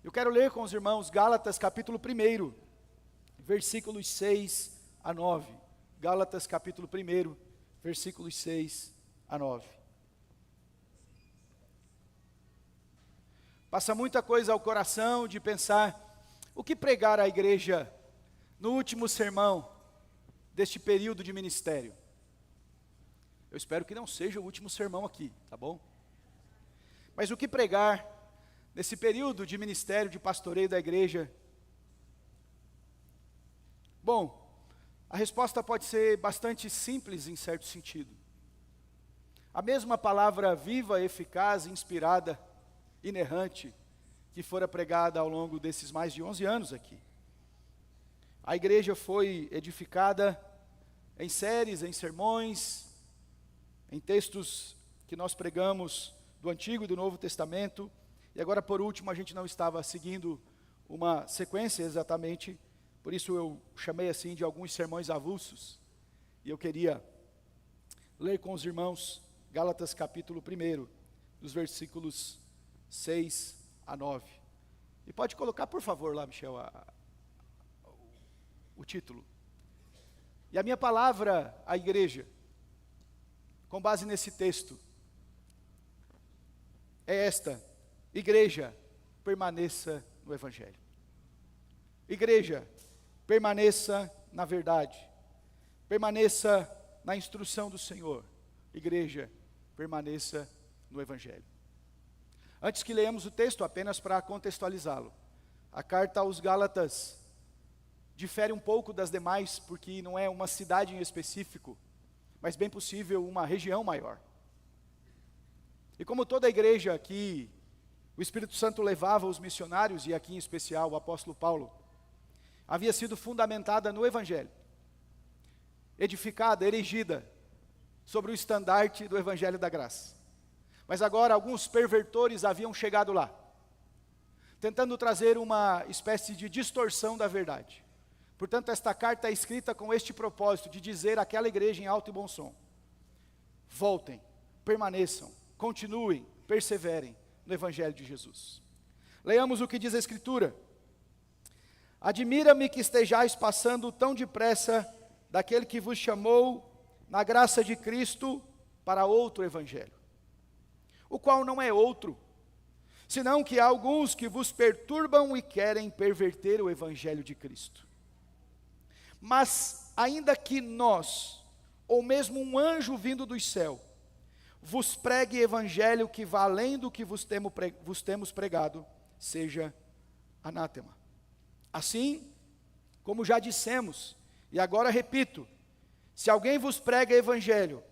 Eu quero ler com os irmãos Gálatas capítulo 1, versículos 6 a 9. Gálatas capítulo 1, versículos 6 a 9. Passa muita coisa ao coração de pensar o que pregar à igreja no último sermão deste período de ministério. Eu espero que não seja o último sermão aqui, tá bom? Mas o que pregar nesse período de ministério, de pastoreio da igreja? Bom, a resposta pode ser bastante simples em certo sentido. A mesma palavra viva, eficaz, inspirada, inerrante, que fora pregada ao longo desses mais de 11 anos aqui. A igreja foi edificada em séries, em sermões, em textos que nós pregamos do Antigo e do Novo Testamento, e agora por último a gente não estava seguindo uma sequência exatamente, por isso eu chamei assim de alguns sermões avulsos, e eu queria ler com os irmãos Gálatas capítulo 1, dos versículos 6 a 9. E pode colocar por favor lá, Michel, o título. E a minha palavra à igreja, com base nesse texto, é esta: igreja, permaneça no Evangelho. Igreja, permaneça na verdade. Permaneça na instrução do Senhor. Igreja, permaneça no Evangelho. Antes que leamos o texto, apenas para contextualizá-lo, a carta aos Gálatas difere um pouco das demais, porque não é uma cidade em específico, mas bem possível uma região maior. E como toda a igreja aqui, o Espírito Santo levava os missionários, e aqui em especial o apóstolo Paulo, havia sido fundamentada no Evangelho, edificada, erigida, sobre o estandarte do Evangelho da Graça. Mas agora alguns pervertores haviam chegado lá, tentando trazer uma espécie de distorção da verdade. Portanto, esta carta é escrita com este propósito, de dizer àquela igreja em alto e bom som: voltem, permaneçam, continuem, perseverem no Evangelho de Jesus. Leiamos o que diz a Escritura: admira-me que estejais passando tão depressa daquele que vos chamou na graça de Cristo para outro Evangelho, o qual não é outro, senão que há alguns que vos perturbam e querem perverter o Evangelho de Cristo. Mas, ainda que nós, ou mesmo um anjo vindo do céu, vos pregue evangelho que vá além do que vos temos pregado, seja anátema. Assim, como já dissemos, e agora repito, se alguém vos prega evangelho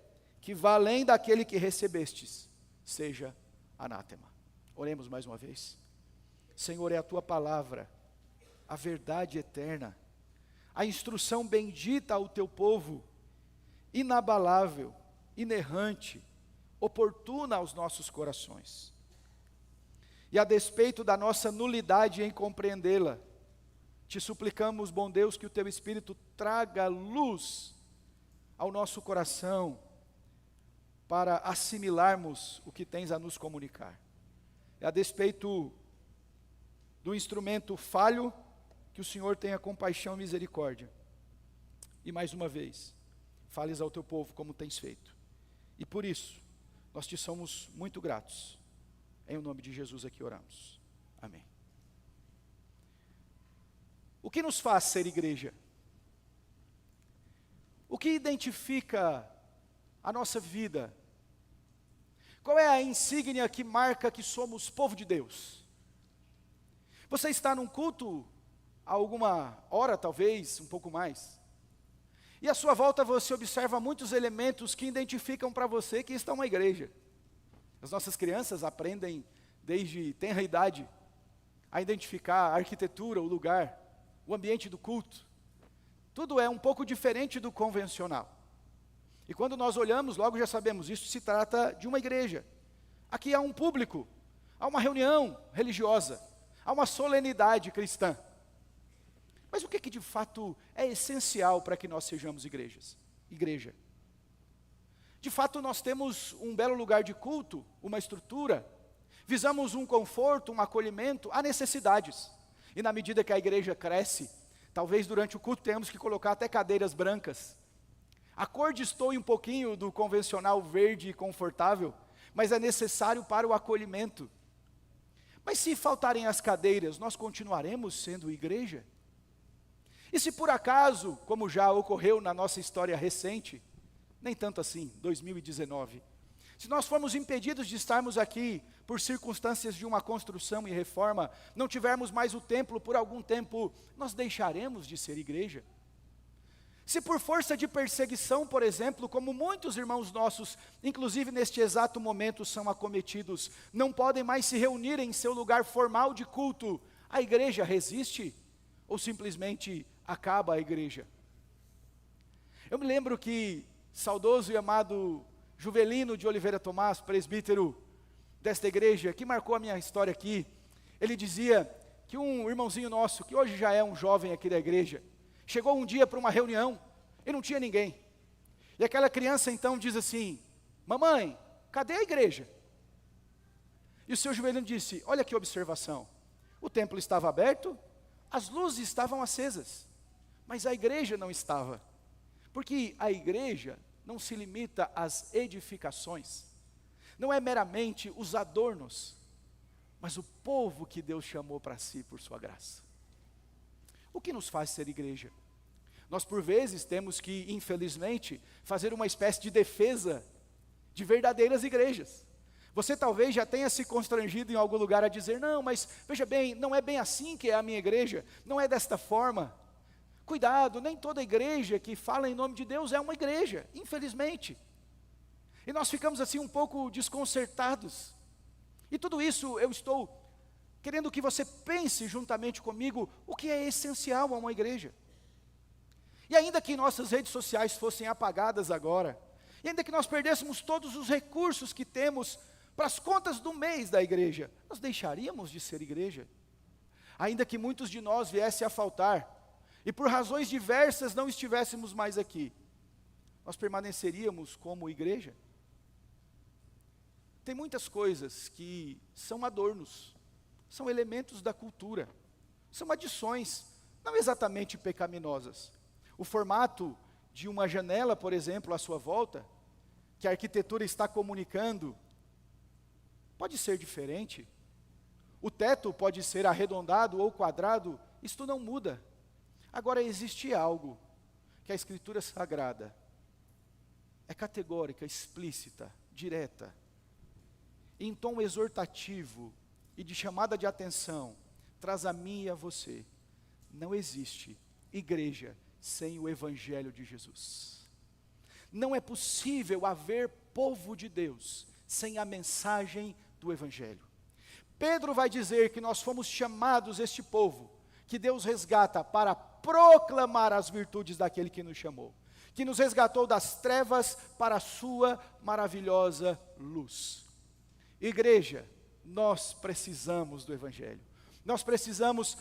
que vá além daquele que recebestes, seja anátema. Oremos mais uma vez. Senhor, é a tua palavra, a verdade eterna, a instrução bendita ao teu povo, inabalável, inerrante, oportuna aos nossos corações. E a despeito da nossa nulidade em compreendê-la, te suplicamos, bom Deus, que o teu Espírito traga luz ao nosso coração, para assimilarmos o que tens a nos comunicar. E a despeito do instrumento falho, que o Senhor tenha compaixão e misericórdia. E mais uma vez, fales ao teu povo como tens feito. E por isso, nós te somos muito gratos. Em o nome de Jesus aqui oramos. Amém. O que nos faz ser igreja? O que identifica a nossa vida? Qual é a insígnia que marca que somos povo de Deus? Você está num culto há alguma hora, talvez, um pouco mais, e à sua volta você observa muitos elementos que identificam para você que está uma igreja. As nossas crianças aprendem desde tenra idade a identificar a arquitetura, o lugar, o ambiente do culto. Tudo é um pouco diferente do convencional. E quando nós olhamos, logo já sabemos, isso se trata de uma igreja. Aqui há um público, há uma reunião religiosa, há uma solenidade cristã. Mas o que de fato é essencial para que nós sejamos igreja? De fato, nós temos um belo lugar de culto, uma estrutura, visamos um conforto, um acolhimento, há necessidades. E na medida que a igreja cresce, talvez durante o culto tenhamos que colocar até cadeiras brancas. A cor destoe um pouquinho do convencional verde e confortável, mas é necessário para o acolhimento. Mas se faltarem as cadeiras, nós continuaremos sendo igreja? E se por acaso, como já ocorreu na nossa história recente, nem tanto assim, 2019, se nós formos impedidos de estarmos aqui por circunstâncias de uma construção e reforma, não tivermos mais o templo por algum tempo, nós deixaremos de ser igreja? Se por força de perseguição, por exemplo, como muitos irmãos nossos, inclusive neste exato momento, são acometidos, não podem mais se reunir em seu lugar formal de culto, a igreja resiste? Ou simplesmente acaba a igreja? Eu me lembro que saudoso e amado Juvelino de Oliveira Tomás, presbítero desta igreja, que marcou a minha história aqui, ele dizia que um irmãozinho nosso, que hoje já é um jovem aqui da igreja, chegou um dia para uma reunião e não tinha ninguém. E aquela criança então diz assim: mamãe, cadê a igreja? E o seu Juvelino disse: olha que observação, o templo estava aberto, as luzes estavam acesas, mas a igreja não estava, porque a igreja não se limita às edificações, não é meramente os adornos, mas o povo que Deus chamou para si por sua graça. O que nos faz ser igreja? Nós por vezes temos que, infelizmente, fazer uma espécie de defesa de verdadeiras igrejas. Você talvez já tenha se constrangido em algum lugar a dizer: não, mas veja bem, não é bem assim que é a minha igreja, não é desta forma. Cuidado, nem toda igreja que fala em nome de Deus é uma igreja, infelizmente. E nós ficamos assim um pouco desconcertados. E tudo isso eu estou querendo que você pense juntamente comigo o que é essencial a uma igreja. E ainda que nossas redes sociais fossem apagadas agora, e ainda que nós perdêssemos todos os recursos que temos para as contas do mês da igreja, nós deixaríamos de ser igreja? Ainda que muitos de nós viessem a faltar, e por razões diversas não estivéssemos mais aqui, nós permaneceríamos como igreja? Tem muitas coisas que são adornos, são elementos da cultura, são adições, não exatamente pecaminosas. O formato de uma janela, por exemplo, à sua volta, que a arquitetura está comunicando, pode ser diferente. O teto pode ser arredondado ou quadrado, isto não muda. Agora, existe algo que a Escritura Sagrada é categórica, explícita, direta, em tom exortativo e de chamada de atenção, traz a mim e a você: não existe igreja sem o Evangelho de Jesus. Não é possível haver povo de Deus sem a mensagem do Evangelho. Pedro vai dizer que nós fomos chamados, este povo, que Deus resgata para proclamar as virtudes daquele que nos chamou, que nos resgatou das trevas para a sua maravilhosa luz. Igreja, nós precisamos do Evangelho, nós precisamos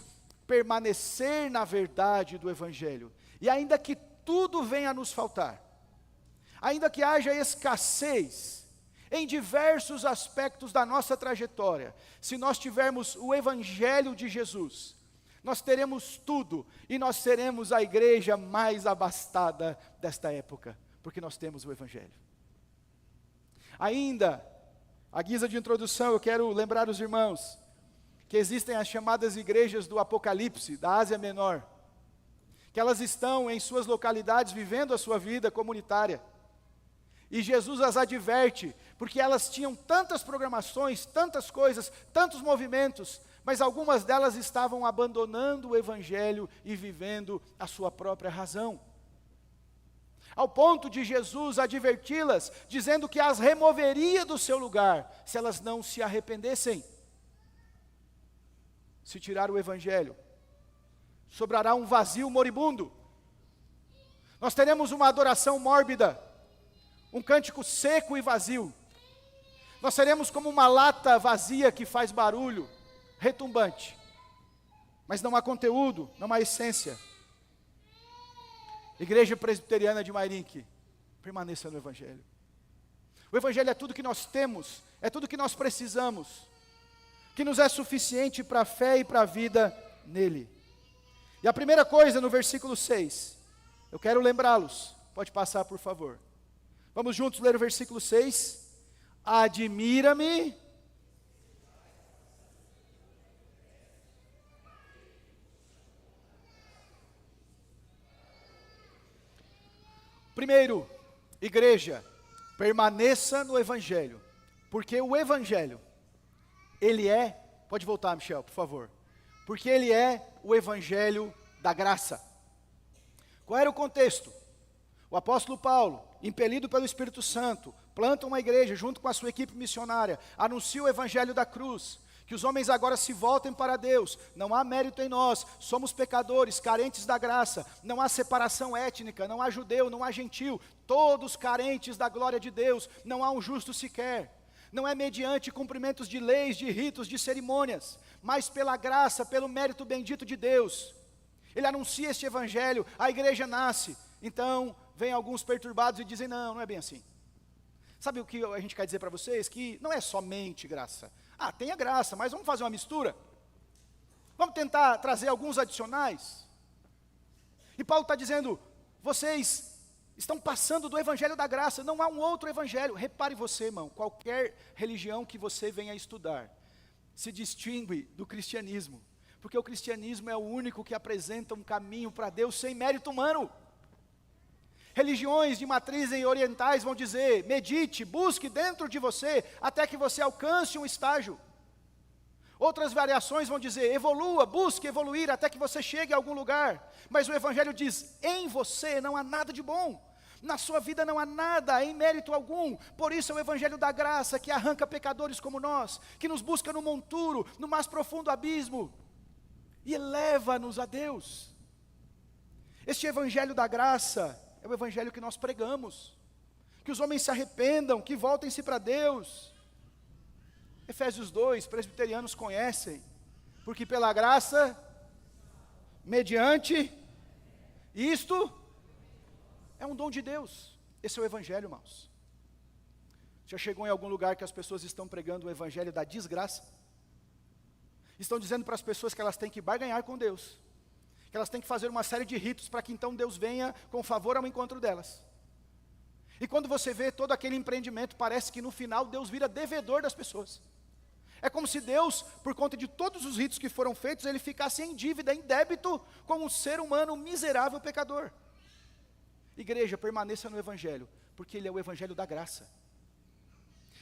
permanecer na verdade do Evangelho, e ainda que tudo venha a nos faltar, ainda que haja escassez em diversos aspectos da nossa trajetória, se nós tivermos o Evangelho de Jesus, nós teremos tudo, e nós seremos a igreja mais abastada desta época, porque nós temos o Evangelho. Ainda, à guisa de introdução, eu quero lembrar os irmãos que existem as chamadas igrejas do Apocalipse, da Ásia Menor, que elas estão em suas localidades vivendo a sua vida comunitária, e Jesus as adverte, porque elas tinham tantas programações, tantas coisas, tantos movimentos, mas algumas delas estavam abandonando o Evangelho e vivendo a sua própria razão, ao ponto de Jesus adverti-las, dizendo que as removeria do seu lugar, se elas não se arrependessem. Se tirar o Evangelho, sobrará um vazio moribundo, nós teremos uma adoração mórbida, um cântico seco e vazio, nós seremos como uma lata vazia que faz barulho, retumbante, mas não há conteúdo, não há essência. Igreja Presbiteriana de Mairinque, permaneça no Evangelho. O Evangelho é tudo que nós temos, é tudo que nós precisamos. que nos é suficiente para a fé e para a vida nele. E a primeira coisa no versículo 6, eu quero lembrá-los, pode passar por favor. Vamos juntos ler o versículo 6. Admira-me. Primeiro, igreja, permaneça no Evangelho, porque o Evangelho, ele é, pode voltar Michel, por favor, porque ele é o Evangelho da graça. Qual era o contexto? O apóstolo Paulo, impelido pelo Espírito Santo, planta uma igreja junto com a sua equipe missionária, anuncia o Evangelho da cruz, que os homens agora se voltem para Deus, não há mérito em nós, somos pecadores, carentes da graça, não há separação étnica, não há judeu, não há gentil, todos carentes da glória de Deus, não há um justo sequer, não é mediante cumprimentos de leis, de ritos, de cerimônias, mas pela graça, pelo mérito bendito de Deus. Ele anuncia este Evangelho, a igreja nasce, então vem alguns perturbados e dizem, não é bem assim. Sabe o que a gente quer dizer para vocês? Que não é somente graça. Tem a graça, mas vamos fazer uma mistura? Vamos tentar trazer alguns adicionais? E Paulo está dizendo, vocês estão passando do Evangelho da graça, não há um outro Evangelho. Repare você, irmão, qualquer religião que você venha estudar, se distingue do cristianismo, porque o cristianismo é o único que apresenta um caminho para Deus sem mérito humano. Religiões de matrizes orientais vão dizer, medite, busque dentro de você, até que você alcance um estágio. Outras variações vão dizer, evolua, busque evoluir, até que você chegue a algum lugar. Mas o Evangelho diz, em você não há nada de bom, na sua vida não há nada, em mérito algum. Por isso é o Evangelho da graça, que arranca pecadores como nós, que nos busca no monturo, no mais profundo abismo, e eleva-nos a Deus. Este Evangelho da graça é o Evangelho que nós pregamos, que os homens se arrependam, que voltem-se para Deus. Efésios 2, presbiterianos conhecem, porque pela graça, mediante, isto é um dom de Deus. Esse é o Evangelho, irmãos. Já chegou em algum lugar que as pessoas estão pregando o Evangelho da desgraça? Estão dizendo para as pessoas que elas têm que barganhar com Deus, que elas têm que fazer uma série de ritos para que então Deus venha com favor ao encontro delas. E quando você vê todo aquele empreendimento, parece que no final Deus vira devedor das pessoas. É como se Deus, por conta de todos os ritos que foram feitos, ele ficasse em dívida, em débito, com um ser humano miserável pecador. Igreja, permaneça no Evangelho, porque ele é o Evangelho da graça.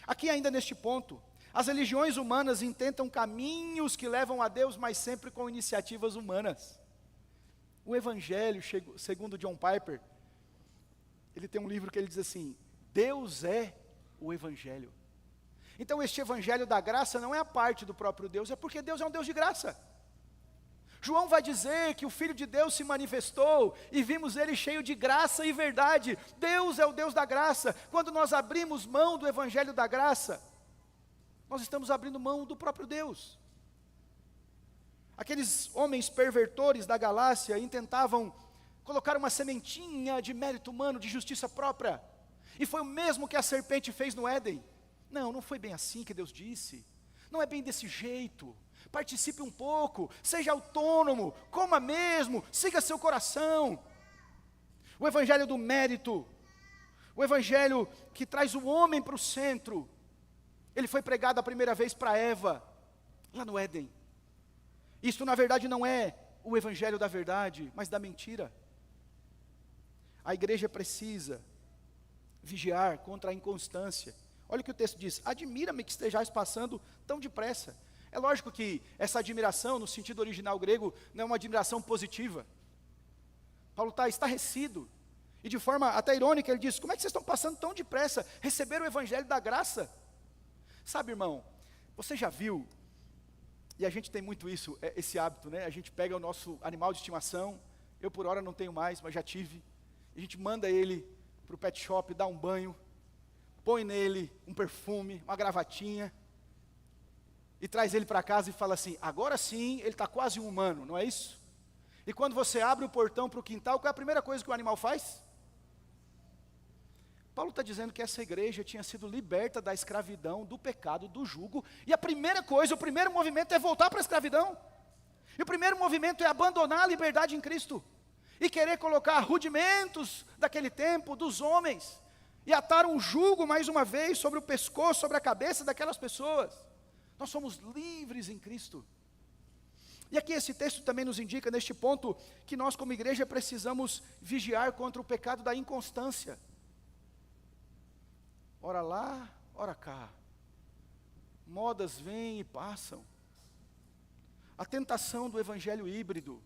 Aqui ainda neste ponto, as religiões humanas intentam caminhos que levam a Deus, mas sempre com iniciativas humanas. O Evangelho, segundo John Piper, ele tem um livro que ele diz assim, Deus é o Evangelho. Então este Evangelho da graça não é a parte do próprio Deus, é porque Deus é um Deus de graça. João vai dizer que o Filho de Deus se manifestou e vimos ele cheio de graça e verdade. Deus é o Deus da graça. Quando nós abrimos mão do Evangelho da graça, nós estamos abrindo mão do próprio Deus. Aqueles homens pervertores da Galácia intentavam colocar uma sementinha de mérito humano, de justiça própria. E foi o mesmo que a serpente fez no Éden. Não foi bem assim que Deus disse. Não é bem desse jeito. Participe um pouco, seja autônomo, coma mesmo, siga seu coração. O Evangelho do mérito, o Evangelho que traz o homem para o centro, ele foi pregado a primeira vez para Eva, lá no Éden. Isto na verdade não é o Evangelho da verdade, mas da mentira. A igreja precisa vigiar contra a inconstância. Olha o que o texto diz, admira-me que estejais passando tão depressa. É lógico que essa admiração, no sentido original grego, não é uma admiração positiva. Paulo está estarrecido, e de forma até irônica ele diz, como é que vocês estão passando tão depressa, receberam o Evangelho da graça? Sabe, irmão, você já viu, e a gente tem muito isso, esse hábito, né? A gente pega o nosso animal de estimação, eu por hora não tenho mais, mas já tive, a gente manda ele para o pet shop, dá um banho, põe nele um perfume, uma gravatinha, e traz ele para casa e fala assim, agora sim, ele está quase um humano, não é isso? E quando você abre o portão para o quintal, qual é a primeira coisa que o animal faz? Paulo está dizendo que essa igreja tinha sido liberta da escravidão, do pecado, do jugo, e a primeira coisa, o primeiro movimento é voltar para a escravidão. E o primeiro movimento é abandonar a liberdade em Cristo, e querer colocar rudimentos daquele tempo, dos homens, e atar um jugo mais uma vez sobre o pescoço, sobre a cabeça daquelas pessoas. Nós somos livres em Cristo. E aqui esse texto também nos indica, neste ponto, que nós como igreja precisamos vigiar contra o pecado da inconstância. Ora lá, ora cá. Modas vêm e passam. A tentação do evangelho híbrido.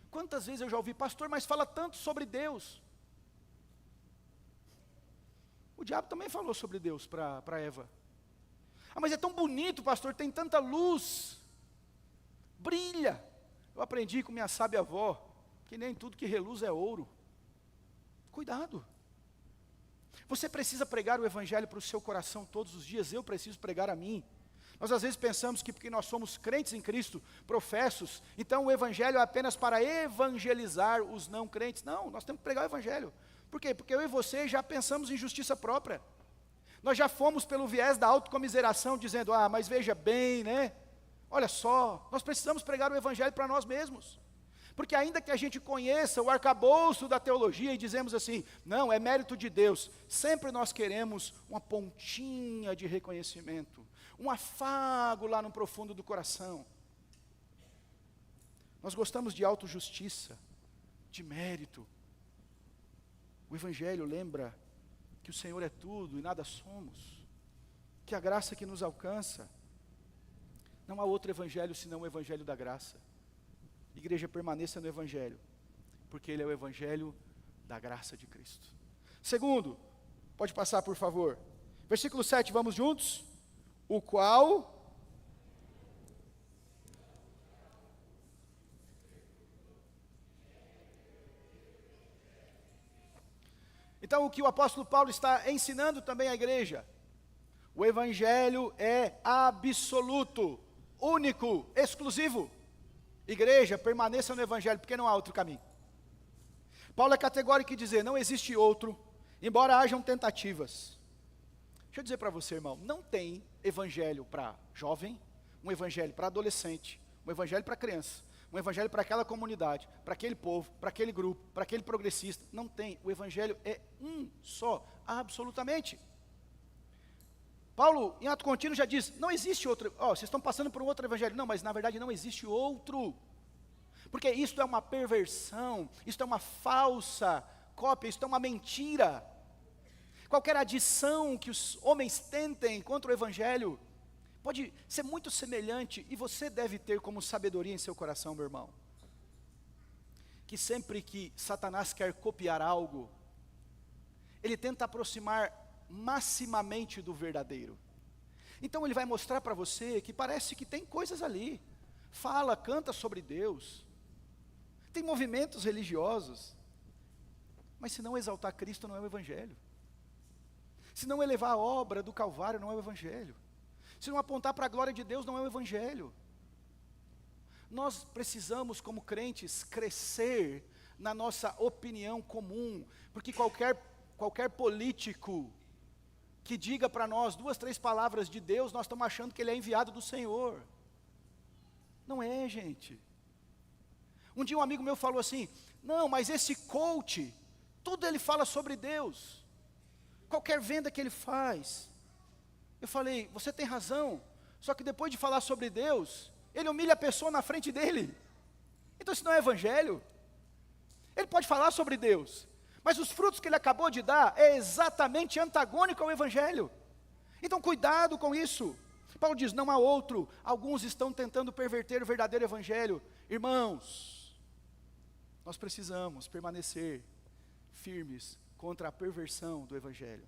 Quantas vezes eu já ouvi, pastor, mas fala tanto sobre Deus. O diabo também falou sobre Deus para Eva. Ah, mas é tão bonito, pastor, tem tanta luz. Brilha. Eu aprendi com minha sábia avó, que nem tudo que reluz é ouro. Cuidado. Você precisa pregar o evangelho para o seu coração todos os dias, eu preciso pregar a mim. Nós às vezes pensamos que porque nós somos crentes em Cristo, professos, então o evangelho é apenas para evangelizar os não crentes. Não, nós temos que pregar o evangelho. Por quê? Porque eu e você já pensamos em justiça própria. Nós já fomos pelo viés da autocomiseração, dizendo, mas veja bem, né? Olha só, nós precisamos pregar o evangelho para nós mesmos. Porque ainda que a gente conheça o arcabouço da teologia e dizemos assim, não, é mérito de Deus, sempre nós queremos uma pontinha de reconhecimento, um afago lá no profundo do coração. Nós gostamos de autojustiça, de mérito. O evangelho lembra que o Senhor é tudo e nada somos, que a graça que nos alcança, não há outro evangelho senão o evangelho da graça. Igreja, permaneça no evangelho, porque ele é o evangelho da graça de Cristo. Segundo, pode passar por favor, versículo 7, vamos juntos? O qual... Então, o que o apóstolo Paulo está ensinando também à igreja, o evangelho é absoluto, único, exclusivo. Igreja, permaneça no evangelho, porque não há outro caminho. Paulo é categórico em dizer, não existe outro, embora hajam tentativas. Deixa eu dizer para você, irmão, não tem evangelho para jovem, um evangelho para adolescente, um evangelho para criança, um evangelho para aquela comunidade, para aquele povo, para aquele grupo, para aquele progressista. Não tem, o evangelho é um só, absolutamente. Paulo, em ato contínuo, já diz, não existe outro, vocês estão passando por um outro evangelho. Não, mas na verdade não existe outro. Porque isto é uma perversão, isto é uma falsa cópia, isto é uma mentira. Qualquer adição que os homens tentem contra o evangelho, pode ser muito semelhante, e você deve ter como sabedoria em seu coração, meu irmão, que sempre que Satanás quer copiar algo, ele tenta aproximar maximamente do verdadeiro. Então ele vai mostrar para você que parece que tem coisas ali, fala, canta sobre Deus, tem movimentos religiosos, mas se não exaltar Cristo não é o evangelho, se não elevar a obra do Calvário não é o evangelho, se não apontar para a glória de Deus não é o evangelho. Nós precisamos como crentes crescer na nossa opinião comum, porque qualquer político que diga para nós 2, 3 palavras de Deus, nós estamos achando que ele é enviado do Senhor. Não é, gente. Um dia um amigo meu falou assim, não, mas esse coach, tudo ele fala sobre Deus, qualquer venda que ele faz. Eu falei, você tem razão, só que depois de falar sobre Deus, ele humilha a pessoa na frente dele. Então isso não é evangelho. Ele pode falar sobre Deus, mas os frutos que ele acabou de dar é exatamente antagônico ao evangelho. Então cuidado com isso. Paulo diz, não há outro. Alguns estão tentando perverter o verdadeiro evangelho. Irmãos, nós precisamos permanecer firmes contra a perversão do evangelho,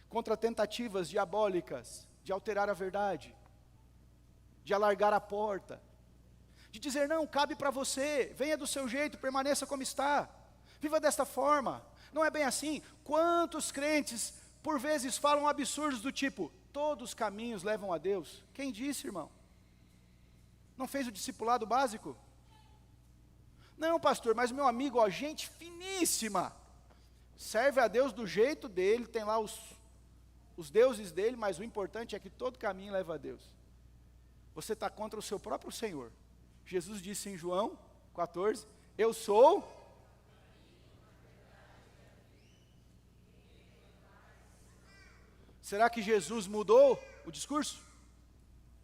contra tentativas diabólicas de alterar a verdade, de alargar a porta, de dizer, não, cabe para você, venha do seu jeito, permaneça como está, viva desta forma. Não é bem assim. Quantos crentes, por vezes, falam absurdos do tipo, todos os caminhos levam a Deus? Quem disse, irmão? Não fez o discipulado básico? Não, pastor, mas meu amigo, gente finíssima, serve a Deus do jeito dele, tem lá os deuses dele, mas o importante é que todo caminho leva a Deus. Você está contra o seu próprio Senhor. Jesus disse em João 14, eu sou. Será que Jesus mudou o discurso?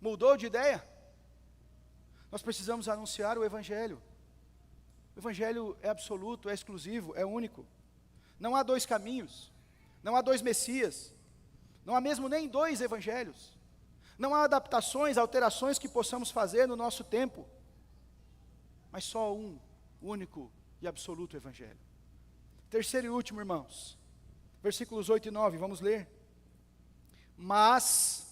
Mudou de ideia? Nós precisamos anunciar o Evangelho. O Evangelho é absoluto, é exclusivo, é único. Não há dois caminhos, não há dois Messias, não há mesmo nem dois Evangelhos. Não há adaptações, alterações que possamos fazer no nosso tempo, mas só um único e absoluto Evangelho. Terceiro e último, irmãos, versículos 8 e 9, vamos ler. Mas,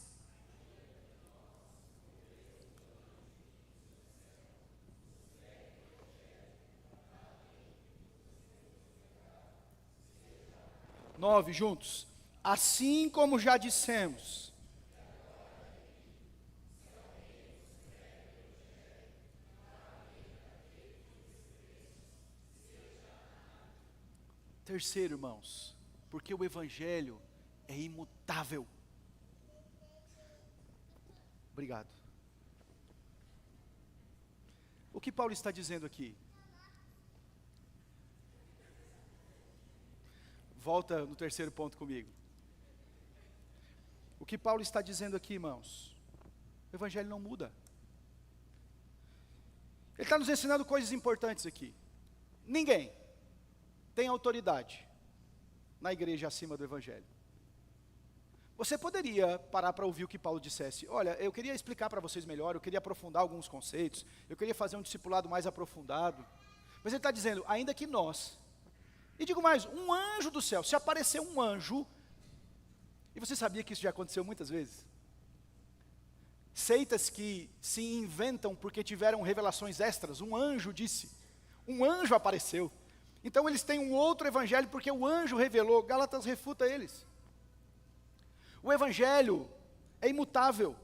nove juntos, assim como já dissemos, terceiro, irmãos, porque o Evangelho é imutável. Obrigado. O que Paulo está dizendo aqui? Volta no terceiro ponto comigo. O que Paulo está dizendo aqui, irmãos? O Evangelho não muda. Ele está nos ensinando coisas importantes aqui. Ninguém tem autoridade na igreja acima do Evangelho. Você poderia parar para ouvir o que Paulo dissesse. Olha, eu queria explicar para vocês melhor, eu queria aprofundar alguns conceitos, eu queria fazer um discipulado mais aprofundado. Mas ele está dizendo, ainda que nós, e digo mais, um anjo do céu, se aparecer um anjo, e você sabia que isso já aconteceu muitas vezes? Seitas que se inventam porque tiveram revelações extras, um anjo disse, um anjo apareceu. Então eles têm um outro evangelho porque o anjo revelou, Gálatas refuta eles. O Evangelho é imutável,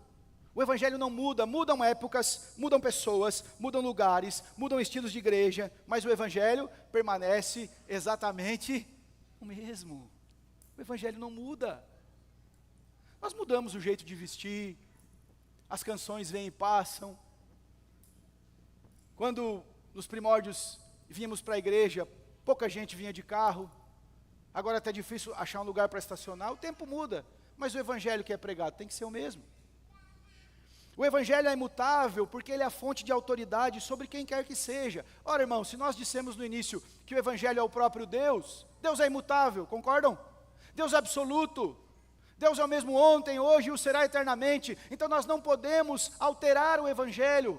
o Evangelho não muda, mudam épocas, mudam pessoas, mudam lugares, mudam estilos de igreja, mas o Evangelho permanece exatamente o mesmo. O Evangelho não muda. Nós mudamos o jeito de vestir, as canções vêm e passam. Quando nos primórdios vínhamos para a igreja, pouca gente vinha de carro, agora está difícil achar um lugar para estacionar, o tempo muda. Mas o Evangelho que é pregado tem que ser o mesmo. O Evangelho é imutável porque ele é a fonte de autoridade sobre quem quer que seja. Ora, irmão, se nós dissemos no início que o Evangelho é o próprio Deus, Deus é imutável, concordam? Deus é absoluto. Deus é o mesmo ontem, hoje e o será eternamente. Então nós não podemos alterar o Evangelho.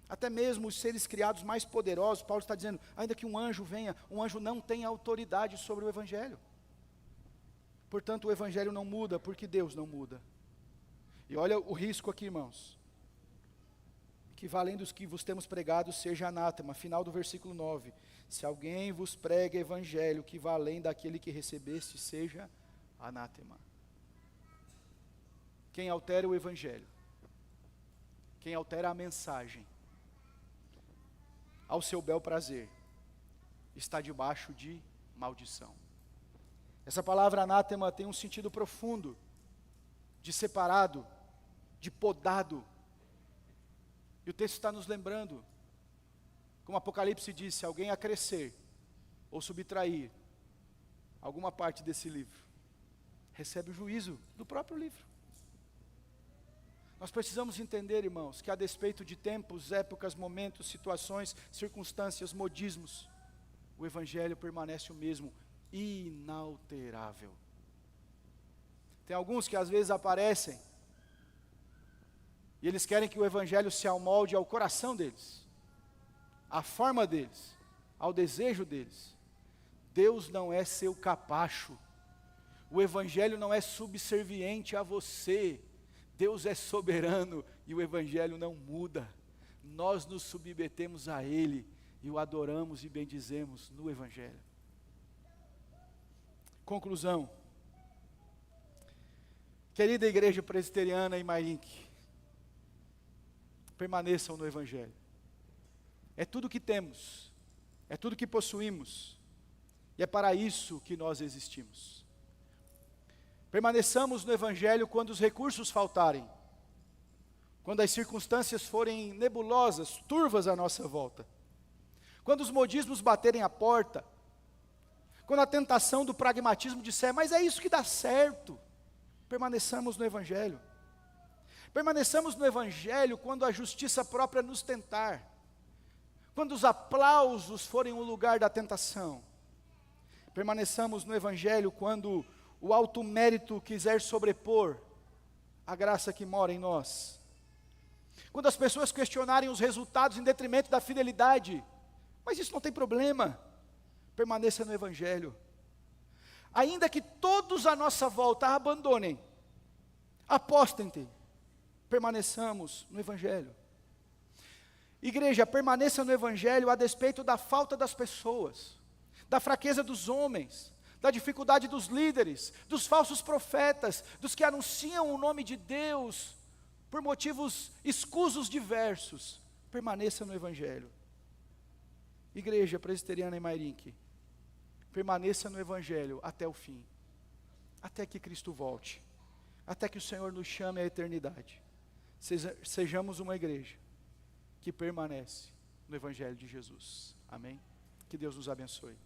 Até mesmo os seres criados mais poderosos, Paulo está dizendo, ainda que um anjo venha, um anjo não tem autoridade sobre o Evangelho. Portanto, o Evangelho não muda, porque Deus não muda. E olha o risco aqui, irmãos. Que valendo os que vos temos pregado, seja anátema. Final do versículo 9. Se alguém vos prega Evangelho, que vá além daquele que recebeste, seja anátema. Quem altera o Evangelho, quem altera a mensagem, ao seu bel prazer, está debaixo de maldição. Essa palavra anátema tem um sentido profundo, de separado, de podado. E o texto está nos lembrando, como Apocalipse diz, se alguém acrescer ou subtrair alguma parte desse livro, recebe o juízo do próprio livro. Nós precisamos entender, irmãos, que a despeito de tempos, épocas, momentos, situações, circunstâncias, modismos, o Evangelho permanece o mesmo, inalterável. Tem alguns que às vezes aparecem e eles querem que o Evangelho se amolde ao coração deles, à forma deles, ao desejo deles. Deus não é seu capacho, o Evangelho não é subserviente a você, Deus é soberano e o Evangelho não muda. Nós nos submetemos a Ele e o adoramos e bendizemos no Evangelho. Conclusão. Querida igreja presbiteriana e Maink, permaneçam no Evangelho. É tudo que temos, é tudo que possuímos, E é para isso que nós existimos. Permaneçamos no Evangelho quando os recursos faltarem, quando as circunstâncias forem nebulosas, turvas à nossa volta, quando os modismos baterem a porta, quando a tentação do pragmatismo disser, mas é isso que dá certo. Permaneçamos no Evangelho. Permaneçamos no Evangelho quando a justiça própria nos tentar, quando os aplausos forem o lugar da tentação. Permaneçamos no Evangelho quando o alto mérito quiser sobrepor a graça que mora em nós. Quando as pessoas questionarem os resultados em detrimento da fidelidade, mas isso não tem problema, permaneça no Evangelho. Ainda que todos à nossa volta a abandonem, apostentem, permaneçamos no Evangelho. Igreja, permaneça no Evangelho a despeito da falta das pessoas, da fraqueza dos homens, da dificuldade dos líderes, dos falsos profetas, dos que anunciam o nome de Deus por motivos escusos diversos. Permaneça no Evangelho. Igreja Presbiteriana em Mairinque, permaneça no Evangelho até o fim, até que Cristo volte, até que o Senhor nos chame à eternidade. Sejamos uma igreja que permanece no Evangelho de Jesus. Amém? Que Deus nos abençoe.